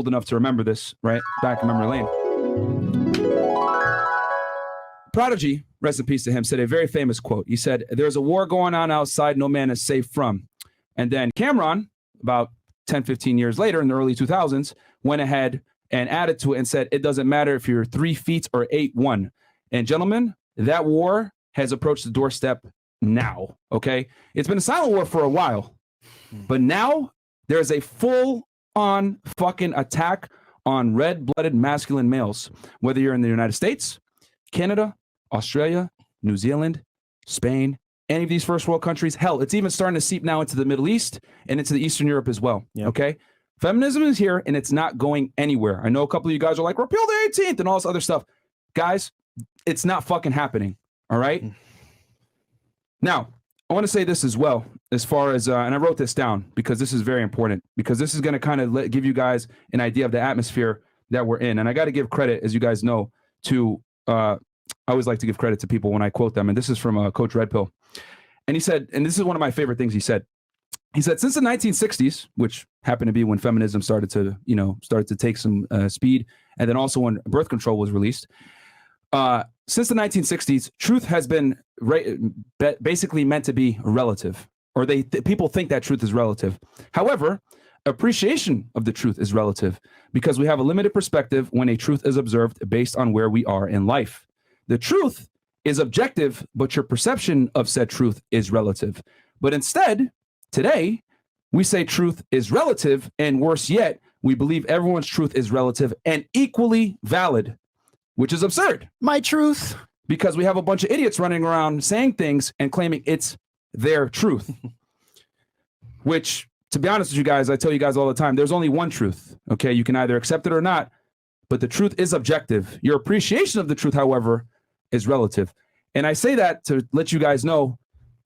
old enough to remember this, right? Back in memory lane. Prodigy, rest in peace to him, said a very famous quote. He said, "There's a war going on outside no man is safe from." And then Cameron, about 10, 15 years later in the early 2000s, went ahead and added to it and said, "It doesn't matter if you're 3 feet or 8'1". And gentlemen, that war has approached the doorstep now, okay? It's been a silent war for a while, but now there's a full-on fucking attack on red-blooded masculine males, whether you're in the United States, Canada, Australia, New Zealand, Spain, any of these first world countries. Hell, it's even starting to seep now into the Middle East and into the Eastern Europe as well, okay? Feminism is here, and it's not going anywhere. I know a couple of you guys are like, repeal the 18th and all this other stuff. Guys, it's not fucking happening, all right? Now, I want to say this as well, as far as, and I wrote this down because this is very important, because this is going to kind of give you guys an idea of the atmosphere that we're in. And I got to give credit, as you guys know, to, I always like to give credit to people when I quote them. And this is from Coach Red Pill. And he said, and this is one of my favorite things he said, since the 1960s, which happened to be when feminism started to take some speed, and then also when birth control was released, since the 1960s, truth has been basically meant to be relative, or people think that truth is relative. However, appreciation of the truth is relative because we have a limited perspective when a truth is observed based on where we are in life. The truth is objective, but your perception of said truth is relative. But instead, today, we say truth is relative, and worse yet, we believe everyone's truth is relative and equally valid, which is absurd. My truth. Because we have a bunch of idiots running around saying things and claiming it's their truth. Which, to be honest with you guys, I tell you guys all the time, there's only one truth, okay? You can either accept it or not, but the truth is objective. Your appreciation of the truth, however, is relative. And I say that to let you guys know,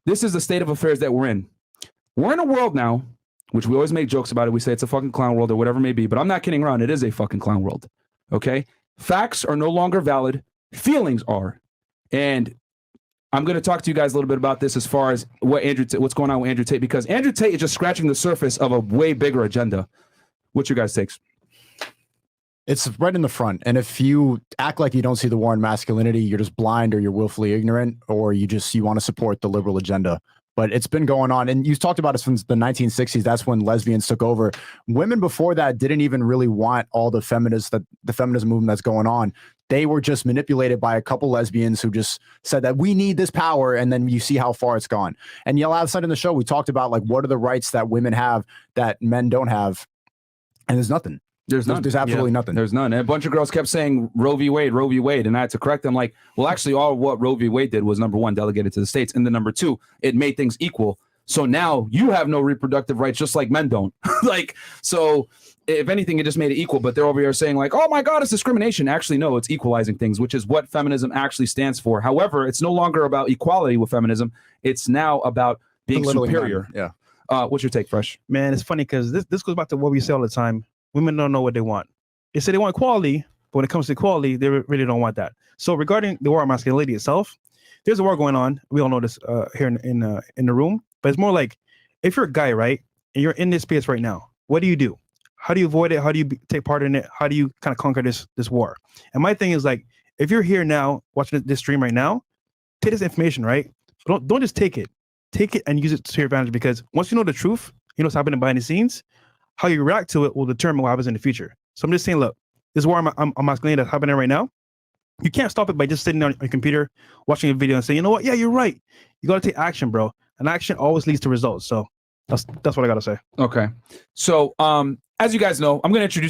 this is the state of affairs that we're in. We're in a world now, which we always make jokes about it. We say it's a fucking clown world or whatever it may be, but I'm not kidding around. It is a fucking clown world, okay? Facts are no longer valid. Feelings are. And I'm going to talk to you guys a little bit about this as far as what's going on with Andrew Tate, because Andrew Tate is just scratching the surface of a way bigger agenda. What's your guys' takes? It's right in the front. And if you act like you don't see the war on masculinity, you're just blind or you're willfully ignorant, or you want to support the liberal agenda. But it's been going on. And you talked about it since the 1960s. That's when lesbians took over. Women before that didn't even really want all the feminism movement that's going on. They were just manipulated by a couple lesbians who just said that we need this power. And then you see how far it's gone. And last night in the show, we talked about like, what are the rights that women have that men don't have? And there's nothing. There's absolutely nothing. There's none. And a bunch of girls kept saying Roe v. Wade, Roe v. Wade. And I had to correct them like, well, actually, all what Roe v. Wade did was, number one, delegated to the states. And then number two, it made things equal. So now you have no reproductive rights, just like men don't. So if anything, it just made it equal. But they're over here saying like, oh my God, it's discrimination. Actually, no, it's equalizing things, which is what feminism actually stands for. However, it's no longer about equality with feminism. It's now about being superior. Yeah. What's your take, Fresh? Man, it's funny because this goes back to what we say all the time. Women don't know what they want. They say they want equality, but when it comes to equality, they really don't want that. So regarding the war on masculinity itself, there's a war going on. We all know this here in the room, but it's more like if you're a guy, right, and you're in this space right now, what do you do? How do you avoid it? How do you take part in it? How do you kind of conquer this war? And my thing is like, if you're here now watching this stream right now, take this information, right? But don't just take it and use it to your advantage, because once you know the truth, you know what's happening behind the scenes. How you react to it will determine what happens in the future. So I'm just saying, look, this war on masculinity that's happening right now, you can't stop it by just sitting on your computer, watching a video and saying, you know what? Yeah, you're right. You got to take action, bro. And action always leads to results. So that's what I got to say. Okay. So as you guys know, I'm going to introduce